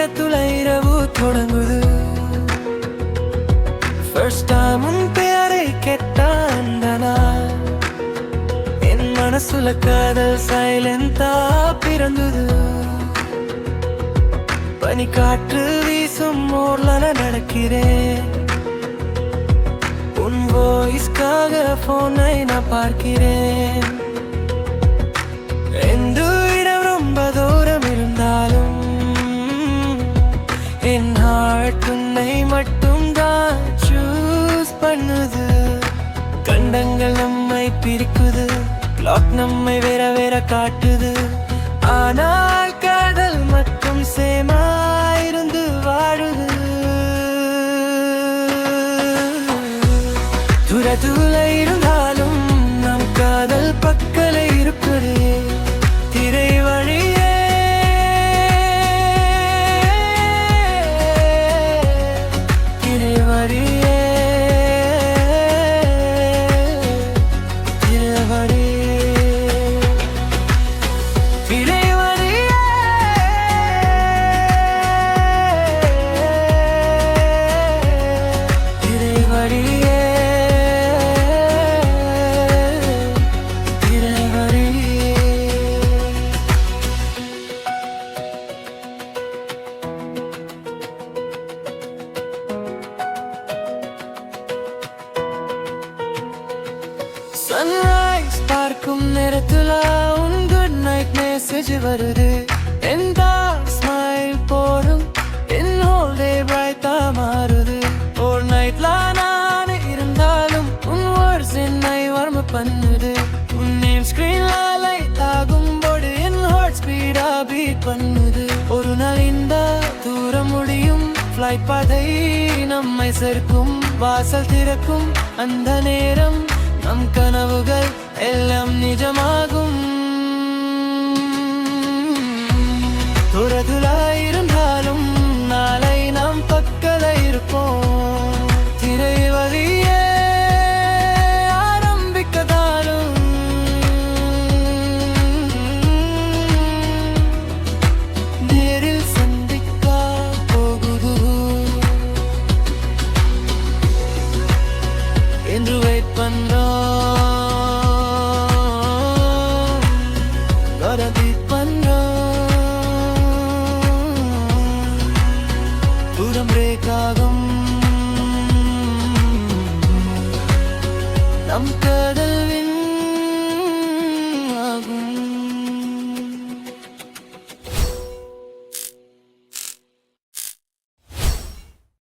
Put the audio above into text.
நேரத்துல இரவு தொடங்குது. ஃபர்ஸ்ட் டைம் உன் பேரை கேட்ட அந்த நாள் என் மனசுல காதல் சைலண்டா பிறந்தது. பனி காற்று வீசும் ஊர்ல நடக்கிறேன். உன் வாய்ஸ்க்காக போனை நான் பார்க்கிறேன். எந்த இடம் ரொம்ப தூரம் இருந்தாலும் என் ஹார்ட் உன்னை மட்டும் தான் சூஸ் பண்ணுது. கண்டங்கள் நம்மை பிரிக்குது, கிளாக் நம்மை வேற வேற காட்டுது. ஆனால் காதல் மட்டும் சேமாயிருந்து வாழுது. தூரத்துல இருந்தாலும் நம் காதல் பக்கல இருப்பது திரை வழியே. திரை வழியே, திரை வழியே, திரை வழியே, திரை வழியே. சன்ரைஸ் பார்க்கும் நேரத்துல உன் குட் நைட் மெசேஜ் வருது. எந்த ஸ்மைல் போடும் என் ஹோல் டே பிரைட்டா மாறுது. ஒரு நைட்ல நான் இருந்தாலும் உன் வேர்ட்ஸ் என்னை வார்ம் பண்ணுது. உன் நேம் ஸ்கிரீன்ல லைட் ஆகும்போது என் ஹார்ட் ஸ்பீடா பீட் பண்ணுது. ஒரு நாள் இந்த தூரம் முடியும், ஃப்ளைட் பாதை நம்மை சேர்க்கும், வாசல் திறக்கும் அந்த நேரம் நம் கனவுகள் எல்லாம் நிஜமாகும். தூரத்துல இருந்தாலும் நாளை நாம் பக்கல இருப்போம். திரை வழியே ஆரம்பிக்கதாலும் நேரில் சந்திக்க போகுது என்று வெயிட் பண்றோம்.